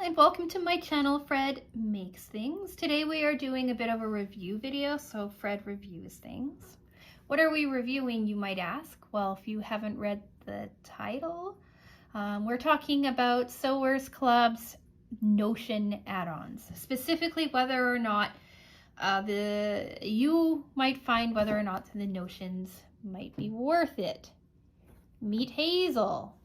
and welcome to my channel, Fred Makes Things. Today we are doing a bit of a review video, so Fred reviews things. What are we reviewing, you might ask? Well, if you haven't read the title, we're talking about Sewers Club's Notion add-ons, specifically whether or not you might find whether or not the Notions might be worth it. Meet Hazel.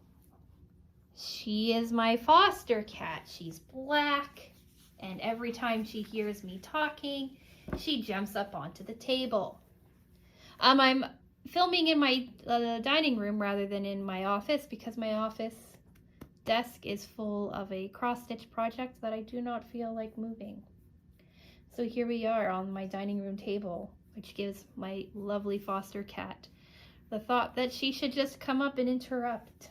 She is my foster cat. She's black, and every time she hears me talking, she jumps up onto the table. I'm filming in my dining room rather than in my office because my office desk is full of a cross-stitch project that I do not feel like moving. So here we are on my dining room table, which gives my lovely foster cat the thought that she should just come up and interrupt.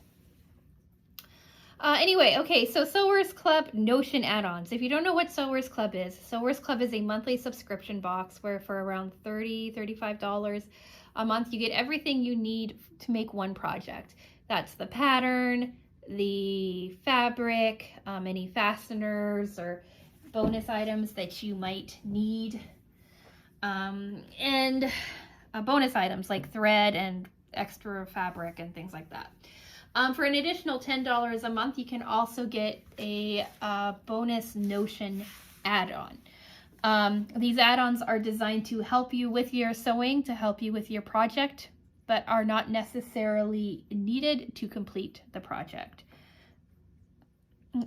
Anyway, okay, so Sewers Club Notion add-ons. If you don't know what Sewers Club is a monthly subscription box where for around $30, $35 a month, you get everything you need to make one project. That's the pattern, the fabric, any fasteners or bonus items that you might need, and bonus items like thread and extra fabric and things like that. For an additional $10 a month, you can also get a bonus Notion add-on. These add-ons are designed to help you with your sewing, to help you with your project, but are not necessarily needed to complete the project.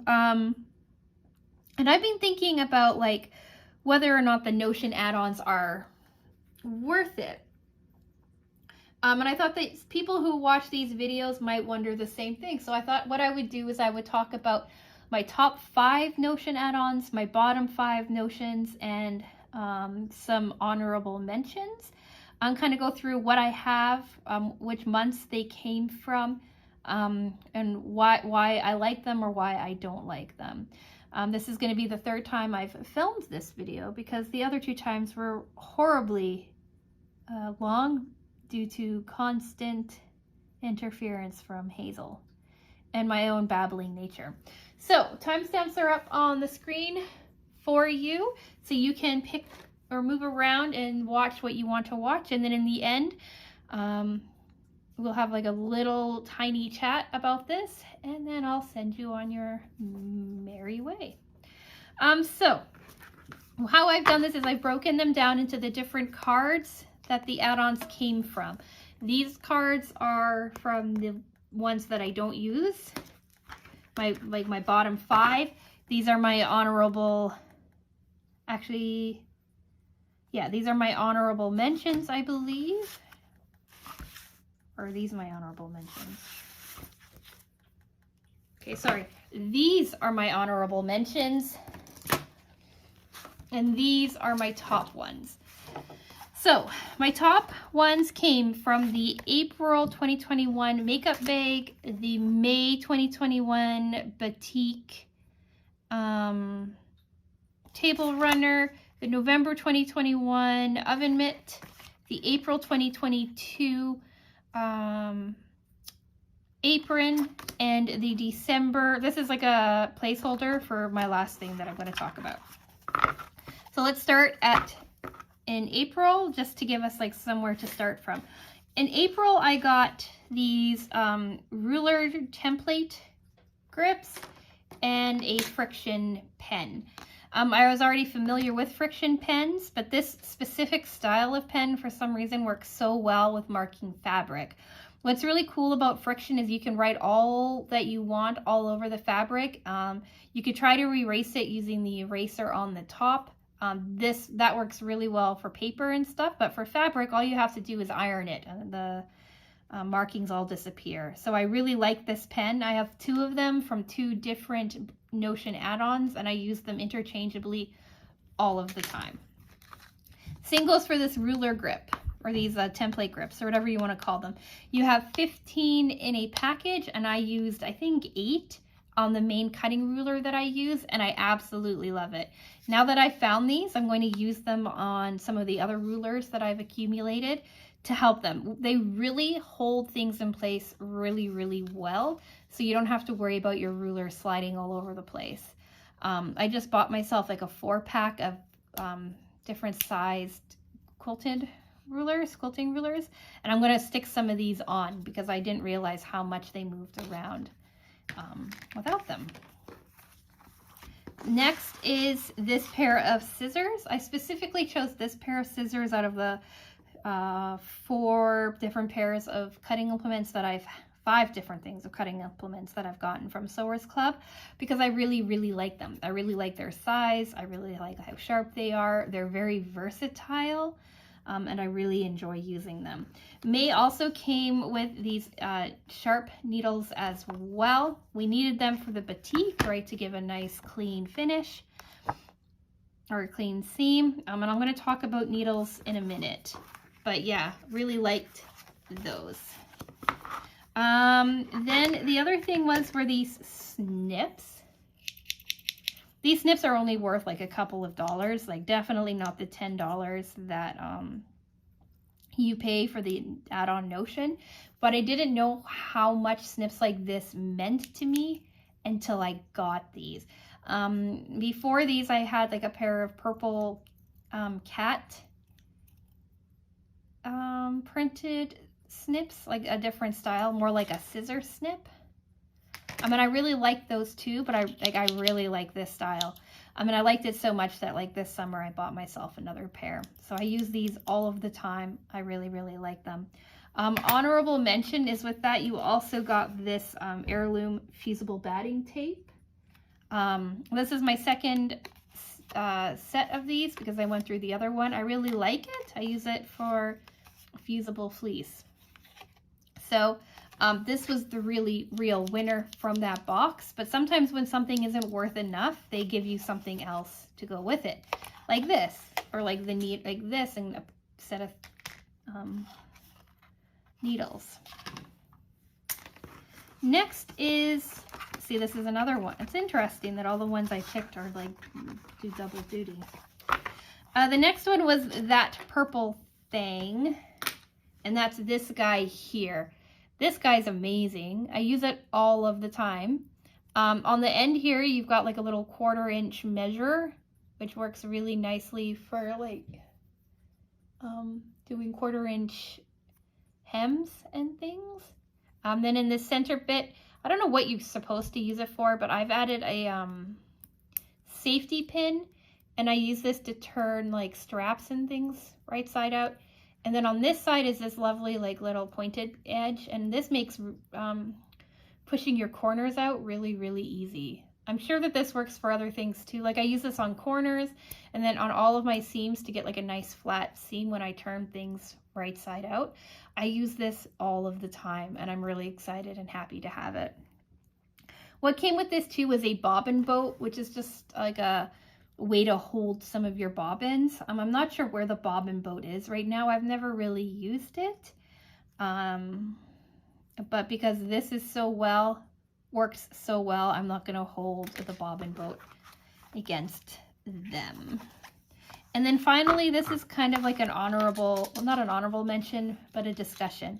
And I've been thinking about like whether or not the Notion add-ons are worth it. And I thought that people who watch these videos might wonder the same thing. So I thought what I would do is I would talk about my top 5 Notion add-ons, my bottom 5 Notions, and some honorable mentions. I'm kind of go through what I have, which months they came from, and why I like them or why I don't like them. This is going to be the 3rd time I've filmed this video because the other 2 times were horribly long due to constant interference from Hazel and my own babbling nature. So timestamps are up on the screen for you, so you can pick or move around and watch what you want to watch. And then in the end, we'll have like a little tiny chat about this, and then I'll send you on your merry way. So how I've done this is I've broken them down into the different cards that the add-ons came from. These cards are from the ones that I don't use, my bottom 5. These are my honorable, these are my honorable mentions, I believe. Or are these my honorable mentions? Okay, sorry. These are my honorable mentions, and these are my top ones. So my top ones came from the April 2021 makeup bag, the May 2021 batik table runner, the November 2021 oven mitt, the April 2022 apron, and the December, this is like a placeholder for my last thing that I'm going to talk about. So let's start in April, just to give us like somewhere to start from. In April, I got these ruler template grips and a friction pen. I was already familiar with friction pens, but this specific style of pen for some reason works so well with marking fabric. What's really cool about friction is you can write all that you want all over the fabric. You could try to erase it using the eraser on the top. That works really well for paper and stuff, but for fabric, all you have to do is iron it and the markings all disappear. So I really like this pen. I have 2 of them from 2 different Notion add-ons, and I use them interchangeably all of the time. Same goes for this ruler grip, or these template grips, or whatever you want to call them. You have 15 in a package, and I used, I think, 8 on the main cutting ruler that I use, and I absolutely love it. Now that I found these, I'm going to use them on some of the other rulers that I've accumulated to help them. They really hold things in place really, really well, so you don't have to worry about your ruler sliding all over the place. I just bought myself like a 4-pack of different sized quilting rulers, and I'm going to stick some of these on because I didn't realize how much they moved around without them. Next is this pair of scissors. I specifically chose this pair of scissors out of the 4 different pairs of cutting implements that 5 different things of cutting implements that I've gotten from Sewers Club, because I really, really like them. I really like their size. I really like how sharp they are. They're very versatile, and I really enjoy using them. May also came with these sharp needles as well. We needed them for the batik, right, to give a nice clean finish or a clean seam. And I'm going to talk about needles in a minute. But yeah, really liked those. Then the other thing were these snips. These snips are only worth like a couple of dollars, like definitely not the $10 that you pay for the add-on Notion. But I didn't know how much snips like this meant to me until I got these. Before these, I had like a pair of purple cat printed snips, like a different style, more like a scissor snip. I mean, I really like those too, but I really like this style. I mean, I liked it so much that like this summer I bought myself another pair. So I use these all of the time. I really, really like them. Honorable mention is with that, you also got this heirloom fusible batting tape. This is my second set of these because I went through the other one. I really like it. I use it for fusible fleece. So this was the really real winner from that box, but sometimes when something isn't worth enough, they give you something else to go with it, like this, or like like this, and a set of needles. Next is, see, this is another one. It's interesting that all the ones I picked are like do double duty. The next one was that purple thing, and that's this guy here. This guy's amazing. I use it all of the time. On the end here, you've got like a little 1/4 inch measure, which works really nicely for like doing 1/4 inch hems and things. Then in this center bit, I don't know what you're supposed to use it for, but I've added a safety pin, and I use this to turn like straps and things right side out. And then on this side is this lovely like little pointed edge, and this makes pushing your corners out really, really easy. I'm sure that this works for other things too. Like I use this on corners and then on all of my seams to get like a nice flat seam when I turn things right side out. I use this all of the time, and I'm really excited and happy to have it. What came with this too was a bobbin boat, which is just like a way to hold some of your bobbins. I'm not sure where the bobbin boat is right now. I've never really used it. But because this is works so well, I'm not gonna hold the bobbin boat against them. And then finally, this is kind of like an honorable, well, not an honorable mention, but a discussion.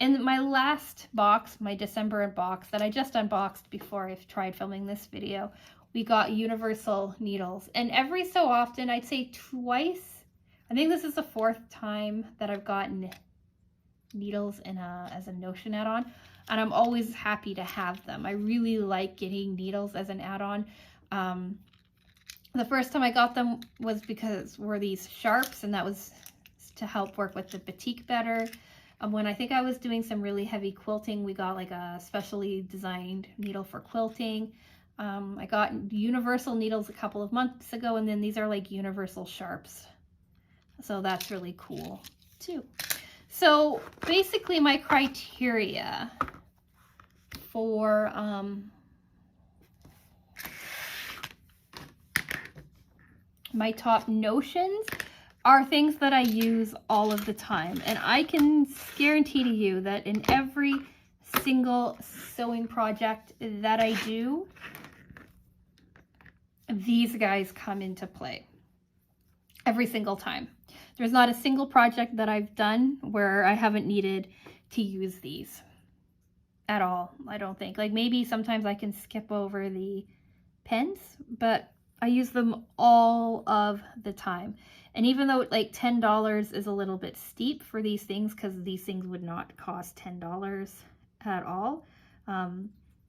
In my last box, my December box that I just unboxed before I tried filming this video, we got universal needles. And every so often, I'd say twice, I think this is the 4th time that I've gotten needles as a Notion add-on, and I'm always happy to have them. I really like getting needles as an add-on. The first time I got them was because were these sharps, and that was to help work with the batik better. When I think I was doing some really heavy quilting, we got like a specially designed needle for quilting. I got universal needles a couple of months ago, and then these are like universal sharps. So that's really cool too. So basically my criteria for my top Notions are things that I use all of the time. And I can guarantee to you that in every single sewing project that I do, these guys come into play every single time. There's not a single project that I've done where I haven't needed to use these at all, I don't think. Like maybe sometimes I can skip over the pens, but I use them all of the time. And even though like $10 is a little bit steep for these things, because these things would not cost $10 at all,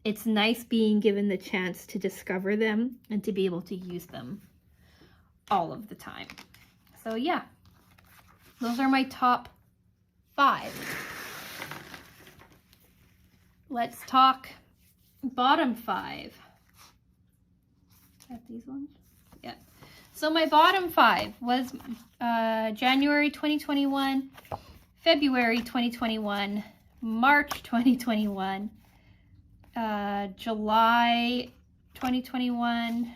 it's nice being given the chance to discover them and to be able to use them all of the time. So yeah, those are my top 5. Let's talk bottom 5. Got these ones? Yeah. So my bottom 5 was January 2021, February 2021, March 2021, July 2021.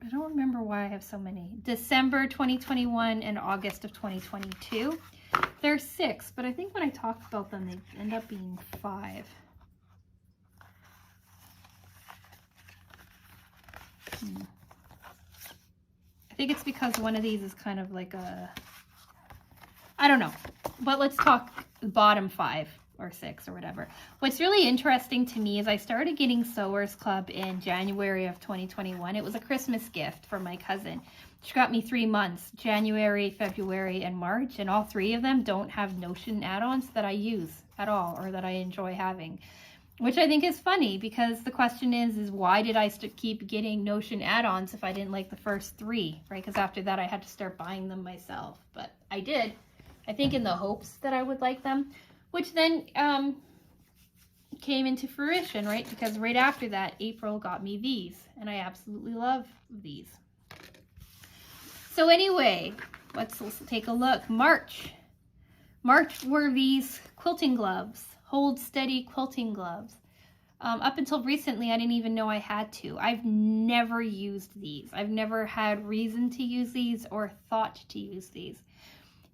I don't remember why I have so many. December 2021 and August of 2022. There's 6, but I think when I talk about them, they end up being 5. I think it's because one of these is kind of like a, I don't know, but let's talk bottom 5 or 6 or whatever. What's really interesting to me is I started getting Sewers Club in January of 2021. It was a Christmas gift from my cousin. She got me 3 months, January, February, and March, and all 3 of them don't have Notion add-ons that I use at all or that I enjoy having, which I think is funny, because the question is why did I keep getting Notion add-ons if I didn't like the first 3, right? Because after that I had to start buying them myself, but I did, I think in the hopes that I would like them, which then came into fruition, right? Because right after that, April got me these, and I absolutely love these. So anyway, let's take a look. March were these quilting gloves, Hold Steady quilting gloves. Up until recently, I didn't even know I had to. I've never used these. I've never had reason to use these or thought to use these.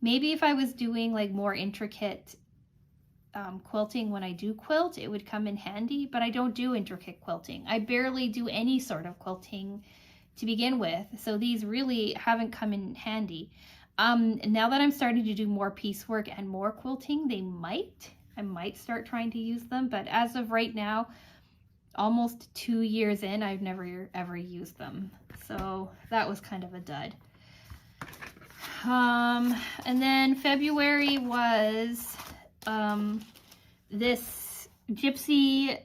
Maybe if I was doing like more intricate quilting when I do quilt, it would come in handy, but I don't do intricate quilting. I barely do any sort of quilting to begin with, so these really haven't come in handy. Now that I'm starting to do more piecework and more quilting, I might start trying to use them, but as of right now, almost 2 years in, I've never ever used them. So that was kind of a dud. And then February was this Gypsy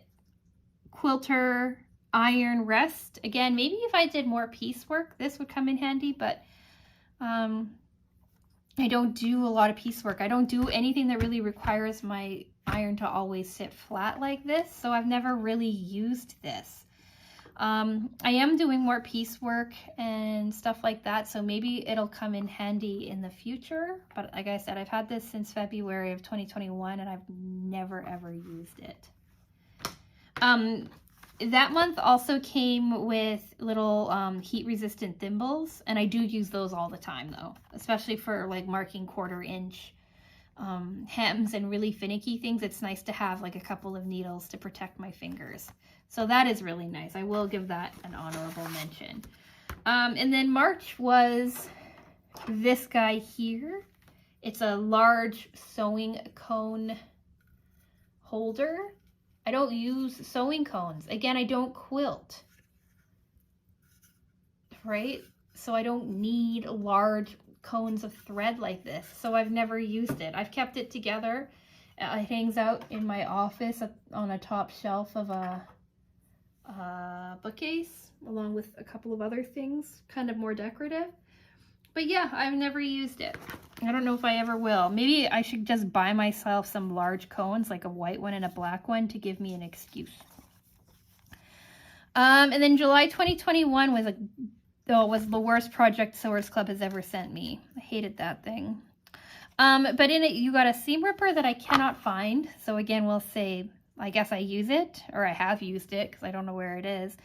Quilter iron rest. Again, maybe if I did more piecework, this would come in handy, but I don't do a lot of piecework. I don't do anything that really requires my iron to always sit flat like this, so I've never really used this. I am doing more piecework and stuff like that, so maybe it'll come in handy in the future, but like I said, I've had this since February of 2021 and I've never ever used it. That month also came with little heat-resistant thimbles, and I do use those all the time though, especially for like marking 1/4 inch hems and really finicky things. It's nice to have like a couple of needles to protect my fingers. So that is really nice. I will give that an honorable mention. And then March was this guy here. It's a large sewing cone holder. I don't use sewing cones. Again, I don't quilt, right? So I don't need large cones of thread like this. So I've never used it. I've kept it together. It hangs out in my office on a top shelf of a bookcase, along with a couple of other things, kind of more decorative. But yeah, I've never used it. I don't know if I ever will. Maybe I should just buy myself some large cones, like a white one and a black one, to give me an excuse. And then July 2021 was the worst project Sewers Club has ever sent me. I hated that thing. But in it, you got a seam ripper that I cannot find. So again, we'll say, I guess I use it, or I have used it because I don't know where it is.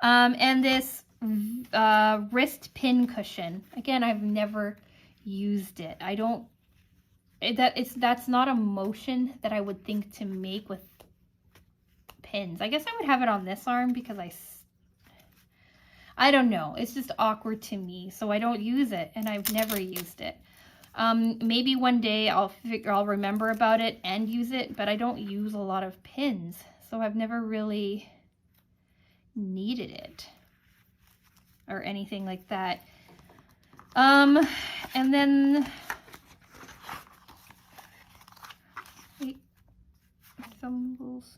And this wrist pin cushion. Again, I've never used it. That's not a motion that I would think to make with pins. I guess I would have it on this arm because I don't know. It's just awkward to me, so I don't use it, and I've never used it. Maybe one day I'll remember about it and use it, but I don't use a lot of pins, so I've never really needed it or anything like that. And then thimbles.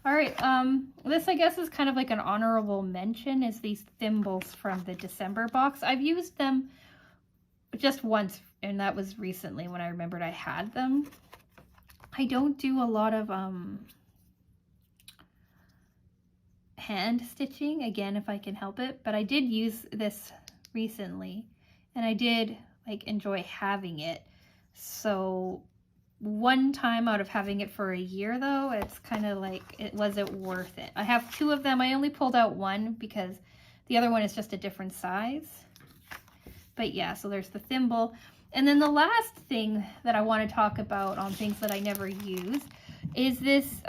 All right, this I guess is kind of like an honorable mention, is these thimbles from the December box. I've used them just once, and that was recently when I remembered I had them. I don't do a lot of hand stitching, again, if I can help it, but I did use this recently, and I did like enjoy having it. So one time out of having it for a year though, it's kind of like, it wasn't worth it. I have two of them. I only pulled out one because the other one is just a different size. But yeah, so there's the thimble. And then the last thing that I want to talk about on things that I never use is this,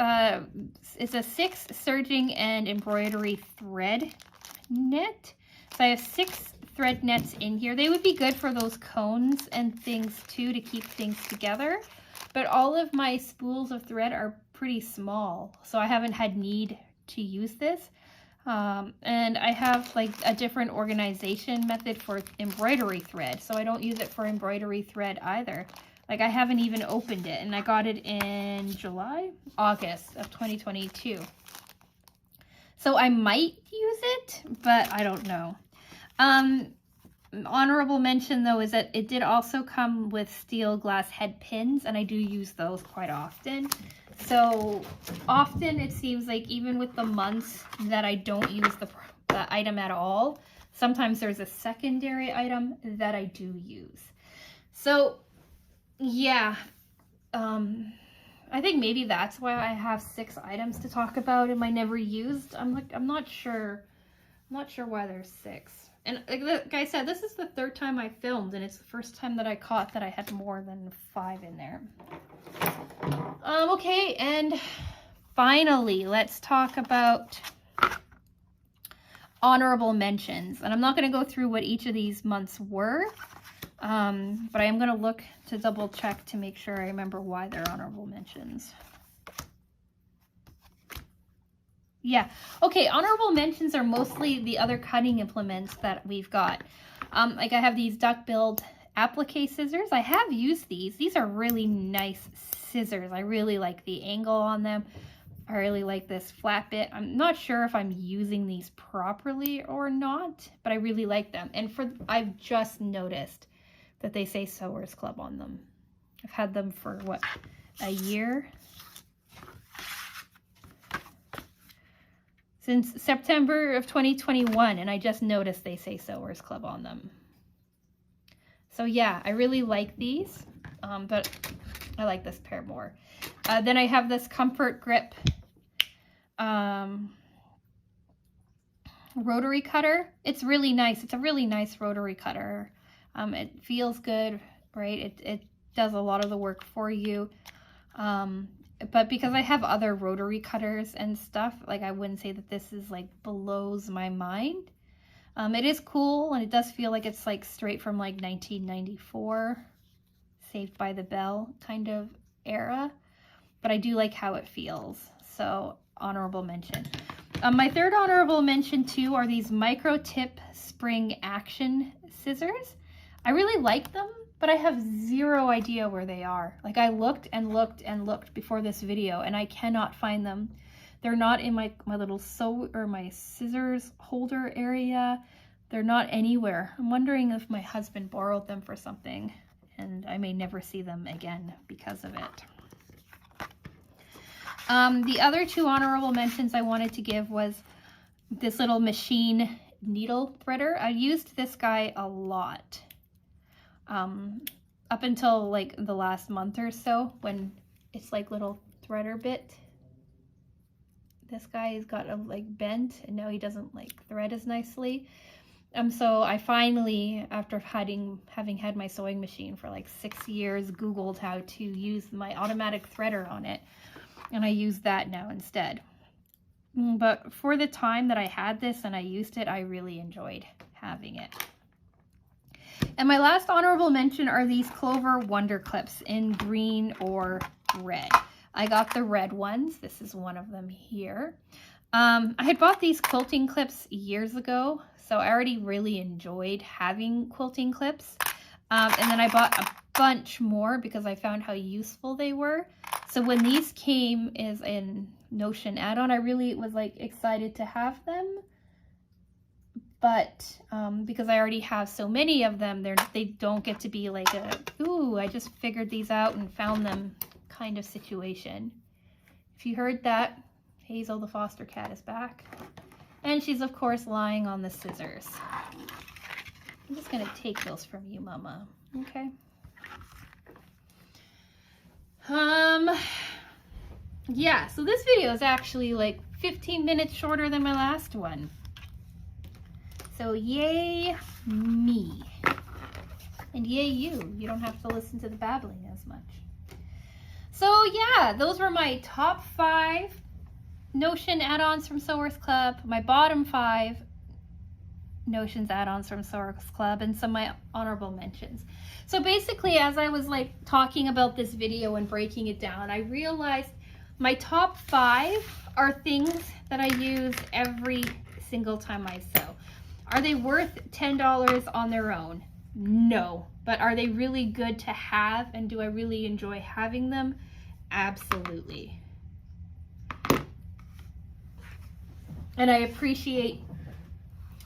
it's a 6 serging and embroidery thread net. So I have 6 thread nets in here. They would be good for those cones and things too, to keep things together. But all of my spools of thread are pretty small, so I haven't had need to use this. And I have like a different organization method for embroidery thread, so I don't use it for embroidery thread either. Like I haven't even opened it, and I got it in August of 2022. So I might use it, but I don't know. Honorable mention though is that it did also come with steel glass head pins, and I do use those quite often. So often it seems like even with the months that I don't use the item at all, sometimes there's a secondary item that I do use. So yeah, I think maybe that's why I have 6 items to talk about in my never used. I'm not sure why there's 6. And like I said, this is the 3rd time I filmed, and it's the first time that I caught that I had more than 5 in there. Okay, and finally, let's talk about honorable mentions. And I'm not going to go through what each of these months were, but I am going to look to double check to make sure I remember why they're honorable mentions. Yeah, okay, honorable mentions are mostly the other cutting implements that we've got. Like I have these duck-billed applique scissors. I have used these. These are really nice scissors. I really like the angle on them. I really like this flat bit. I'm not sure if I'm using these properly or not, but I really like them. And I've just noticed that they say Sewers Club on them. I've had them for what, a year? Since September of 2021, and I just noticed they say Sewers Club on them. So yeah, I really like these, but I like this pair more. Then I have this Comfort Grip rotary cutter. It's really nice. It's a really nice rotary cutter. It feels good, right? It does a lot of the work for you. But because I have other rotary cutters and stuff, like I wouldn't say that this is like blows my mind. It is cool, and it does feel like it's like straight from like 1994, Saved by the Bell kind of era. But I do like how it feels. So honorable mention. My 3rd honorable mention too are these micro tip spring action scissors. I really like them, but I have 0 idea where they are. Like I looked and looked and looked before this video, and I cannot find them. They're not in my little my scissors holder area. They're not anywhere. I'm wondering if my husband borrowed them for something, and I may never see them again because of it. The other 2 honorable mentions I wanted to give was this little machine needle threader. I used this guy a lot. Up until like the last month or so, when it's like little threader bit. This guy has got a like bent, and now he doesn't like thread as nicely. So I finally, after having had my sewing machine for like 6 years, Googled how to use my automatic threader on it, and I use that now instead. But for the time that I had this and I used it, I really enjoyed having it. And my last honorable mention are these Clover Wonder Clips in green or red. I got the red ones. This is one of them here. I had bought these quilting clips years ago, so I already really enjoyed having quilting clips. And then I bought a bunch more because I found how useful they were. So when these came as an Notion add-on, I really was like excited to have them. But because I already have so many of them, they don't get to be like a, ooh, I just figured these out and found them kind of situation. If you heard that, Hazel the foster cat is back. And she's of course lying on the scissors. I'm just gonna take those from you, Mama. Okay. Yeah, so this video is actually like 15 minutes shorter than my last one. So yay me. And yay you. You don't have to listen to the babbling as much. So yeah, those were my top 5 Notion add-ons from Sewers Club, my bottom 5 Notions add-ons from Sewers Club, and some of my honorable mentions. So basically, as I was like talking about this video and breaking it down, I realized my top 5 are things that I use every single time I sew. Are they worth $10 on their own? No. But are they really good to have, and do I really enjoy having them? Absolutely. And I appreciate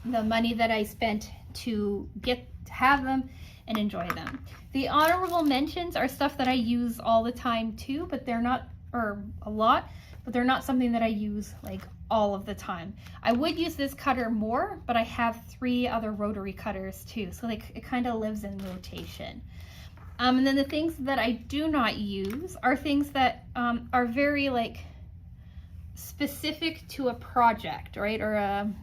the money that I spent to get to have them and enjoy them. The honorable mentions are stuff that I use all the time too, but they're not, or a lot, but they're not something that I use like all of the time. I would use this cutter more, but I have 3 other rotary cutters too, so like it kind of lives in rotation. And then the things that I do not use are things that are very like specific to a project, right? Or a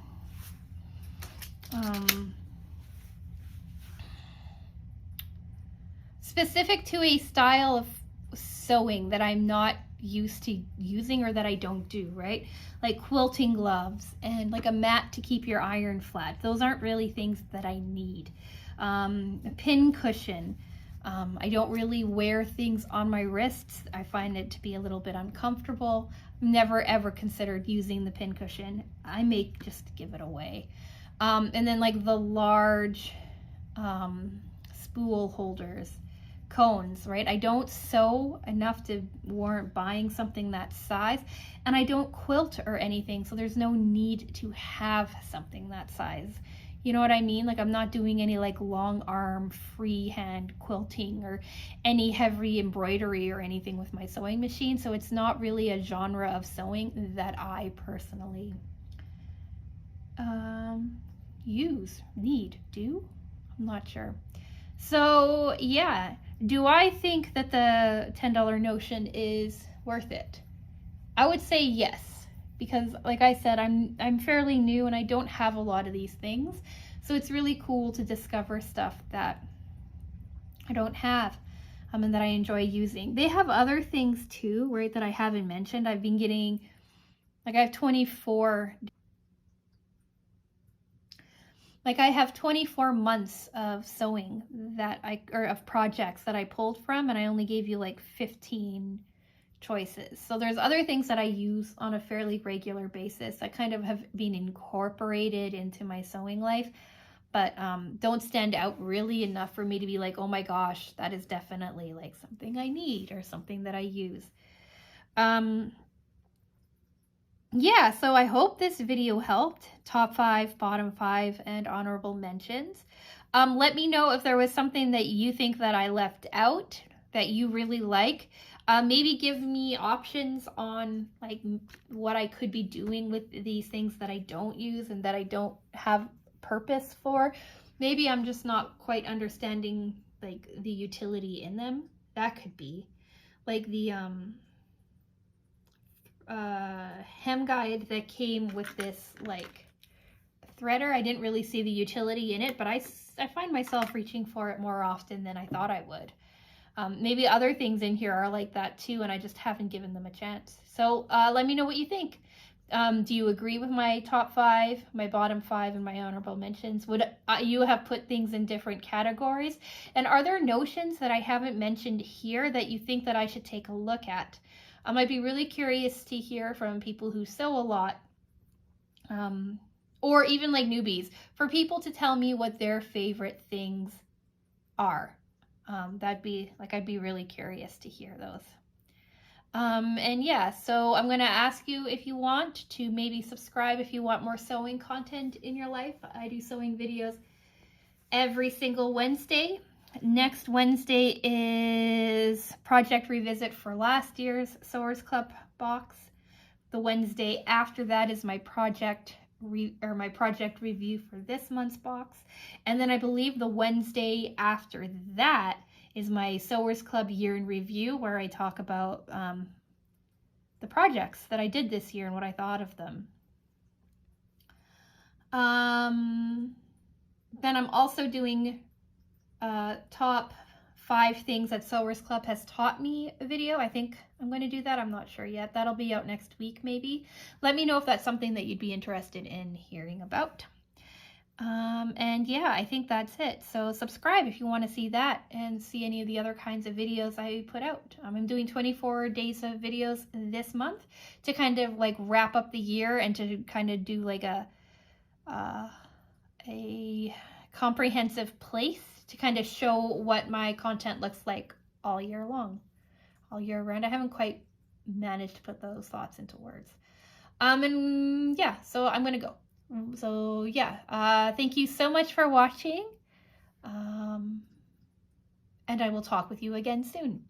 specific to a style of sewing that I'm not used to using or that I don't do, right? Like quilting gloves and like a mat to keep your iron flat. Those aren't really things that I need. A pin cushion. I don't really wear things on my wrists. I find it to be a little bit uncomfortable. Never ever considered using the pin cushion. I may just give it away. And then like the large spool holders, cones, right? I don't sew enough to warrant buying something that size, and I don't quilt or anything, so there's no need to have something that size. You know what I mean? Like I'm not doing any like long arm freehand quilting or any heavy embroidery or anything with my sewing machine, so it's not really a genre of sewing that I personally do? I'm not sure. So yeah, do I think that the $10 Notion is worth it? I would say yes, because like I said, I'm fairly new and I don't have a lot of these things. So it's really cool to discover stuff that I don't have and that I enjoy using. They have other things too, right, that I haven't mentioned. I've been getting, like I have 24 months of sewing or of projects that I pulled from, and I only gave you like 15 choices. So there's other things that I use on a fairly regular basis that kind of have been incorporated into my sewing life, but don't stand out really enough for me to be like, oh my gosh, that is definitely like something I need or something that I use. Yeah, so I hope this video helped. Top 5, bottom 5, and honorable mentions. Let me know if there was something that you think that I left out that you really like. Maybe give me options on like what I could be doing with these things that I don't use and that I don't have purpose for. Maybe I'm just not quite understanding like the utility in them. That could be. Like the hem guide that came with this like threader. I didn't really see the utility in it, but I find myself reaching for it more often than I thought I would. Maybe other things in here are like that too, and I just haven't given them a chance. So let me know what you think. Do you agree with my top 5, my bottom 5, and my honorable mentions? Would you have put things in different categories? And are there notions that I haven't mentioned here that you think that I should take a look at? I'd be really curious to hear from people who sew a lot, or even like newbies, for people to tell me what their favorite things are. That'd be like, I'd be really curious to hear those. And yeah, so I'm going to ask you if you want to maybe subscribe if you want more sewing content in your life. I do sewing videos every single Wednesday. Next Wednesday is Project Revisit for last year's Sewers Club box. The Wednesday after that is my project review for this month's box. And then I believe the Wednesday after that is my Sewers Club year in review, where I talk about the projects that I did this year and what I thought of them. Then I'm also doing top 5 things that Sewers Club has taught me video. I think I'm going to do that. I'm not sure yet. That'll be out next week maybe. Let me know if that's something that you'd be interested in hearing about. And yeah, I think that's it. So subscribe if you want to see that and see any of the other kinds of videos I put out. I'm doing 24 days of videos this month to kind of like wrap up the year and to kind of do like a comprehensive place to kind of show what my content looks like all year long, all year round. I haven't quite managed to put those thoughts into words. And yeah, so I'm gonna go. So yeah, thank you so much for watching, and I will talk with you again soon.